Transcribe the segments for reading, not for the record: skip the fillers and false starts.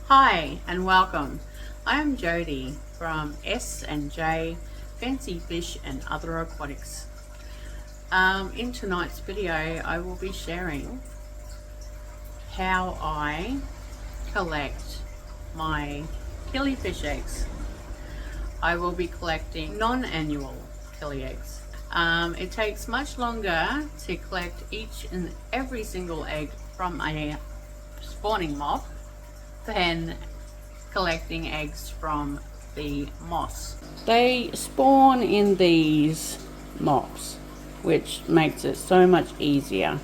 Hi and welcome. I am Jody from S&J Fancy Fish and Other Aquatics. In tonight's video I will be sharing how I collect my killifish eggs. I will be collecting non-annual killi eggs. It takes much longer to collect each and every single egg from a spawning mop than collecting eggs from the moss. They spawn in these mops, which makes it so much easier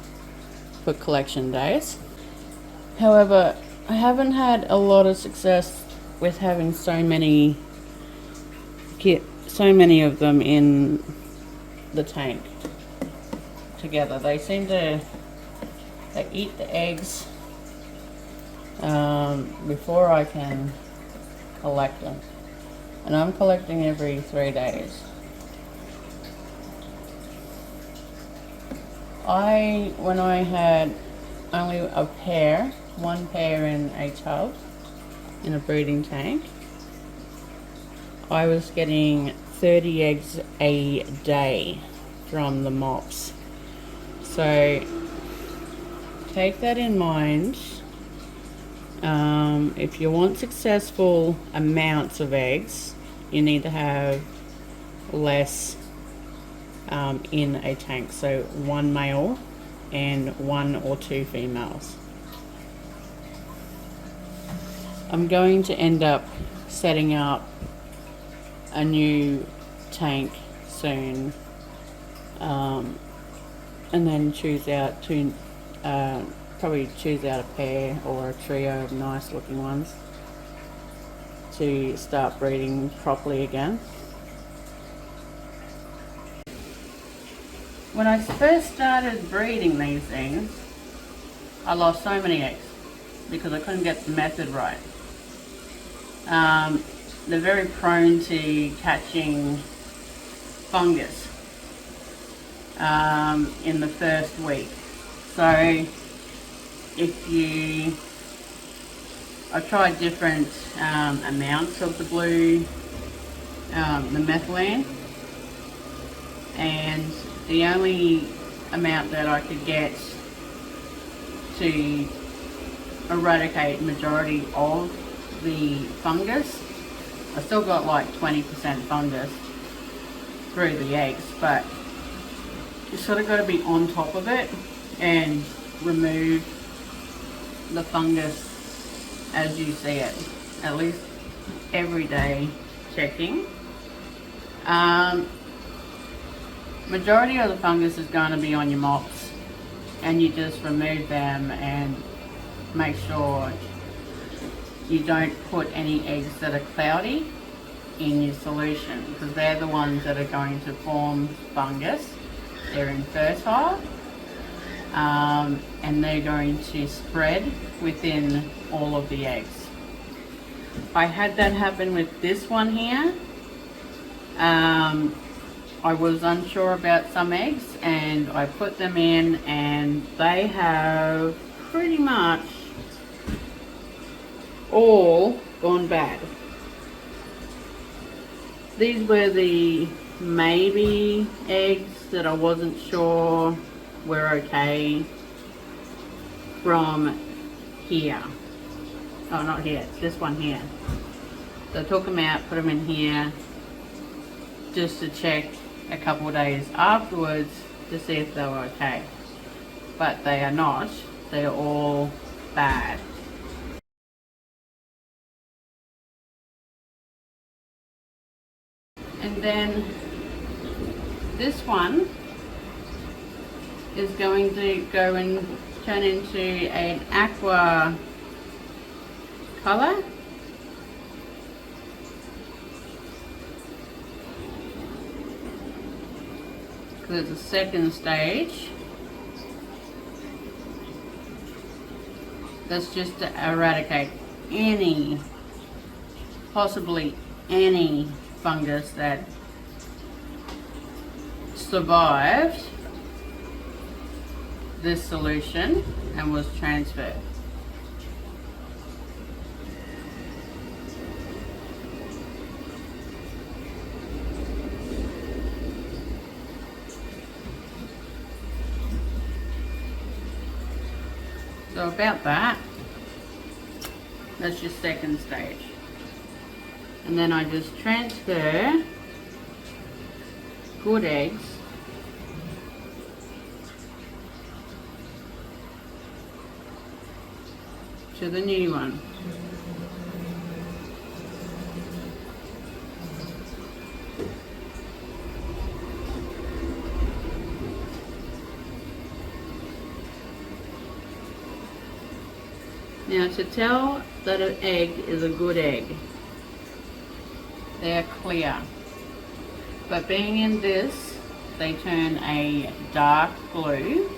for collection days. However, I haven't had a lot of success with having so many of them in the tank together. They eat the eggs before I can collect them, and I'm collecting every 3 days. When I had only one pair in a tub in a breeding tank, I was getting 30 eggs a day from the mops. So take that in mind. If you want successful amounts of eggs, you need to have less in a tank, so 1 male and 1 or 2 females. I'm going to end up setting up a new tank soon, and then probably choose out a pair or a trio of nice looking ones to start breeding properly again. When I first started breeding these things, I lost so many eggs because I couldn't get the method right. They're very prone to catching fungus in the first week. So I tried different amounts of the methylene, and the only amount that I could get to eradicate majority of the fungus, I still got like 20% fungus through the eggs, but you sort of got to be on top of it and remove the fungus as you see it, at least every day checking. Majority of the fungus is going to be on your mops, and you just remove them and make sure you don't put any eggs that are cloudy in your solution, because they're the ones that are going to form fungus. They're infertile, and they're going to spread within all of the eggs. I had that happen with this one here. I was unsure about some eggs and I put them in, and they have pretty much all gone bad. These were the maybe eggs that I wasn't sure were okay from here. Oh, not here, it's this one here. So I took them out, put them in here just to check a couple of days afterwards to see if they were okay. But they are not, they're all bad. And then this one is going to go and turn into an aqua color. Because it's a second stage. That's just to eradicate possibly any fungus that survived this solution and was transferred. So about that, that's your second stage. And then I just transfer good eggs to the new one. Now, to tell that an egg is a good egg, they're clear. But being in this, they turn a dark blue,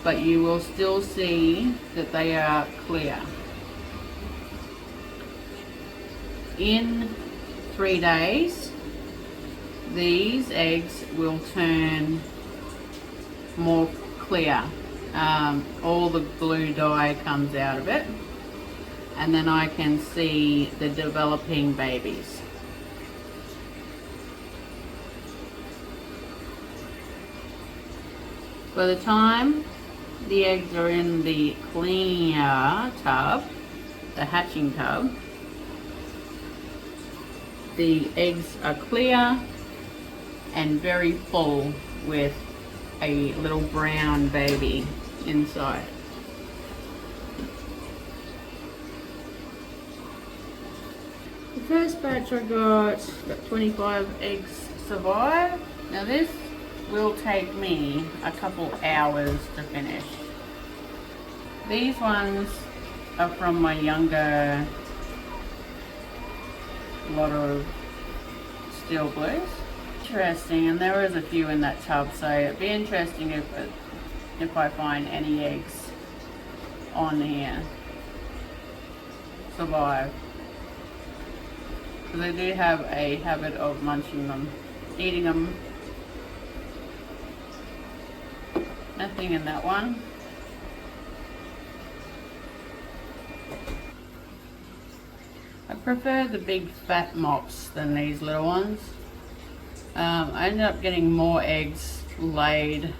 but you will still see that they are clear. In 3 days, these eggs will turn more clear. All the blue dye comes out of it, and then I can see the developing babies. By the time the eggs are in the clear tub, the hatching tub, the eggs are clear and very full with a little brown baby inside. The first batch I got 25 eggs survive. Now this will take me a couple hours to finish. These ones are from my younger lot of steel blues. Interesting, and there is a few in that tub, so it'd be interesting if I find any eggs on here survive, because they do have a habit of munching them, eating them. Nothing in that one. I prefer the big fat mops than these little ones. I ended up getting more eggs laid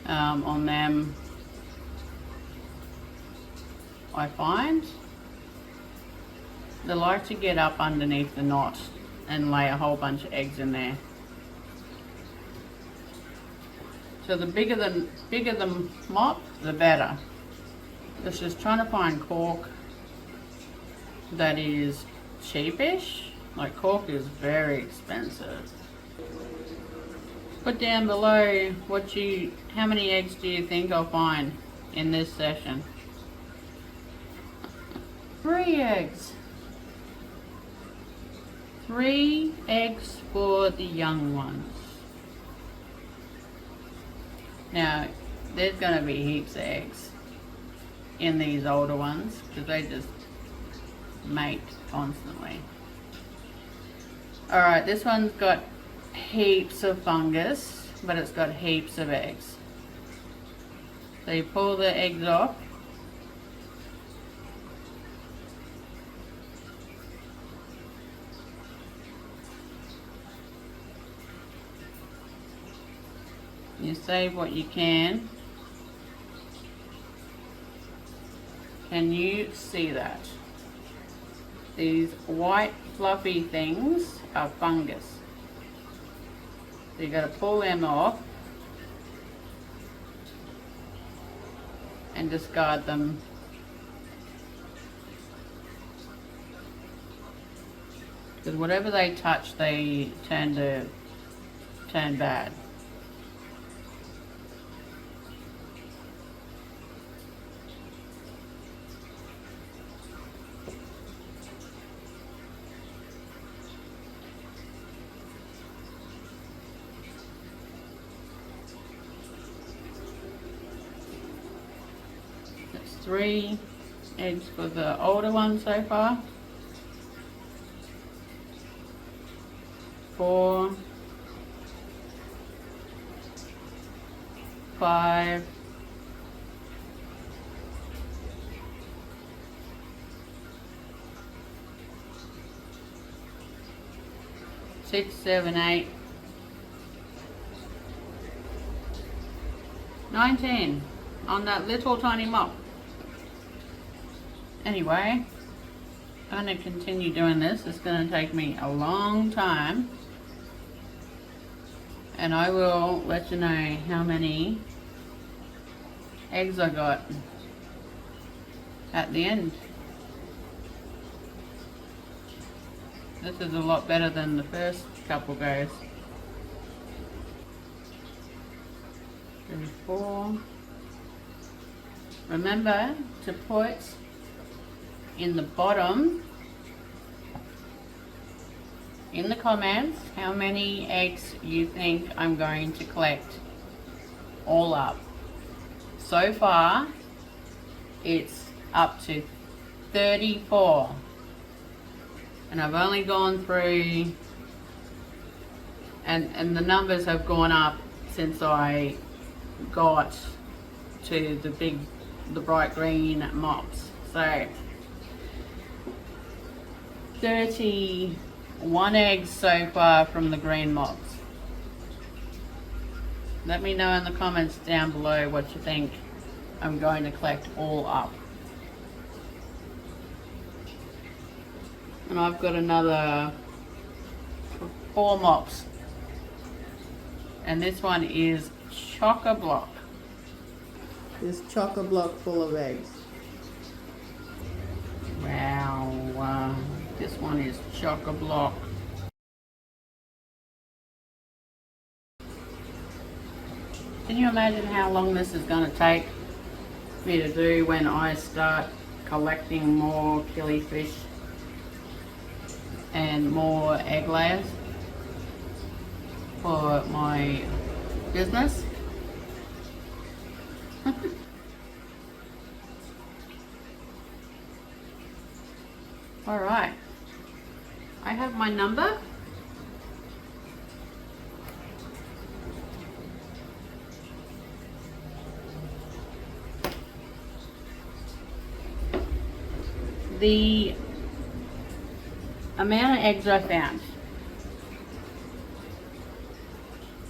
on them, I find. They like to get up underneath the knot and lay a whole bunch of eggs in there. So the bigger the mop, the better. It's just trying to find cork that is cheapish. Like, cork is very expensive. Put down below how many eggs do you think I'll find in this session? 3 eggs. 3 eggs for the young ones. Now, there's going to be heaps of eggs in these older ones because they just mate constantly. Alright, this one's got heaps of fungus, but it's got heaps of eggs. So you pull the eggs off. You save what you can. Can you see that? These white fluffy things are fungus. So you got to pull them off and discard them. Because whatever they touch, they turn bad. That's 3 eggs for the older one so far. 4, 5, 6, 7, 8, 19. on that little tiny mop. Anyway, I'm going to continue doing this. It's going to take me a long time, and I will let you know how many eggs I got at the end. This is a lot better than the first couple goes. 34. Remember to put in the bottom in the comments how many eggs you think I'm going to collect all up. So far it's up to 34, and I've only gone through, and the numbers have gone up since I got to the bright green mops. So 31 eggs so far from the green mops. Let me know in the comments down below what you think I'm going to collect all up. And I've got another 4 mops. And this one is chock-a-block. This chock-a-block full of eggs. Wow, this one is chock-a-block. Can you imagine how long this is going to take me to do when I start collecting more killifish and more egg layers for my business? Alright, I have my number. The amount of eggs I found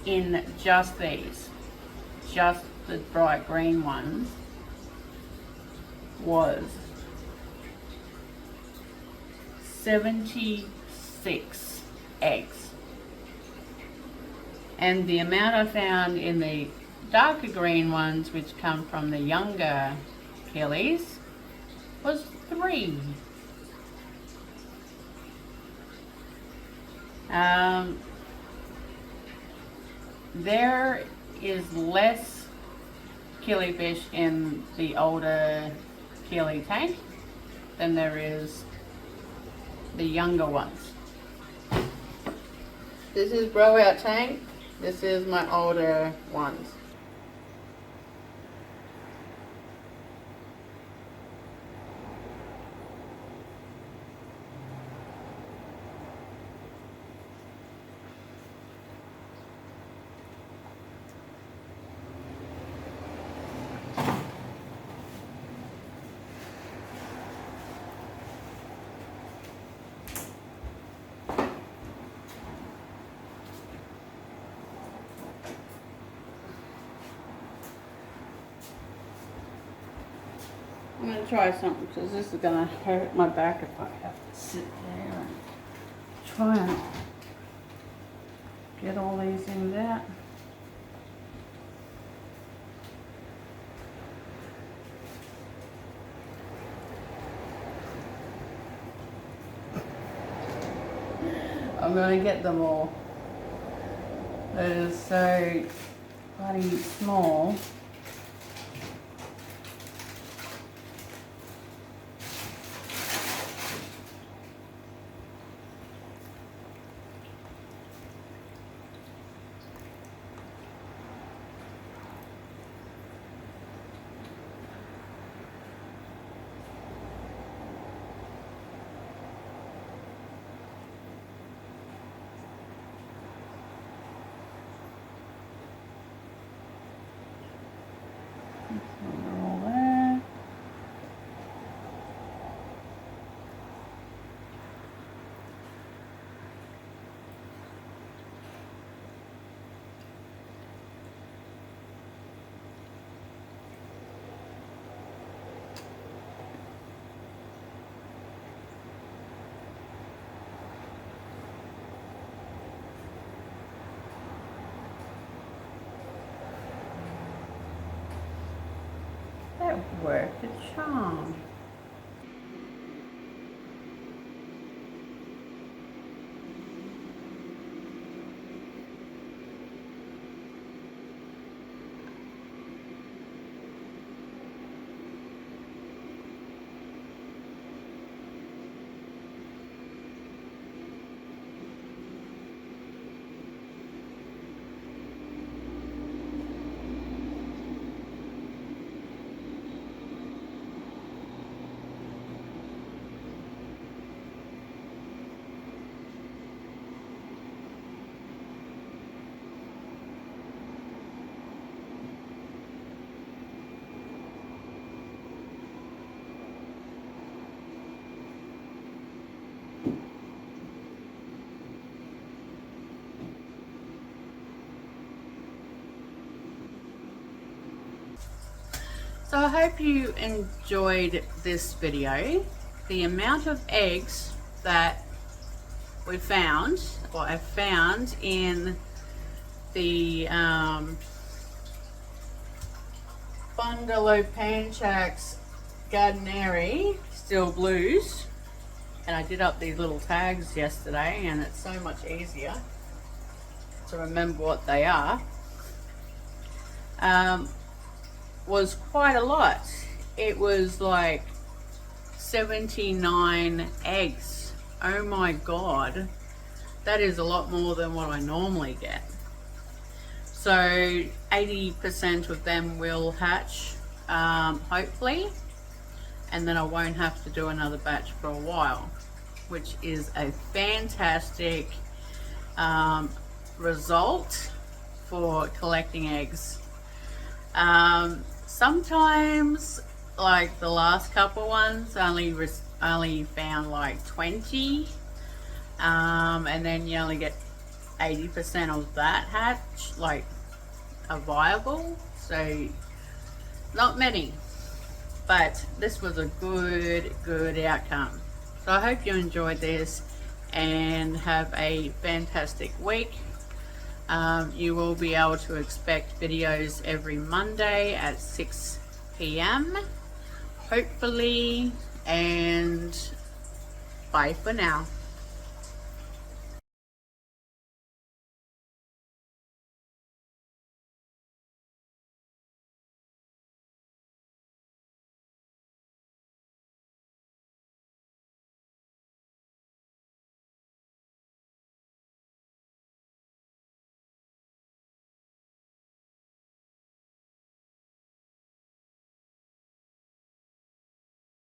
in just these, just the bright green ones, was 76 eggs. And the amount I found in the darker green ones, which come from the younger killies, was 3. There is less killifish in the older killie tank than there is the younger ones. This is grow-out tank. This is my older ones. I'm going to try something because this is going to hurt my back if I have to sit there and try and get all these things out. I'm going to get them all. It is so bloody small. All that. worth the charm. So I hope you enjoyed this video. The amount of eggs that we found, or I found in the Bungalow Panchax Gardneri Still Blues, and I did up these little tags yesterday, and it's so much easier to remember what they are, was quite a lot. It was like 79 eggs. Oh my god, that is a lot more than what I normally get. So 80% of them will hatch, hopefully, and then I won't have to do another batch for a while, which is a fantastic result for collecting eggs. Sometimes, like the last couple ones, only found like 20, and then you only get 80% of that hatch, like are viable. So not many, but this was a good outcome. So I hope you enjoyed this and have a fantastic week. You will be able to expect videos every Monday at 6 p.m. hopefully, and bye for now.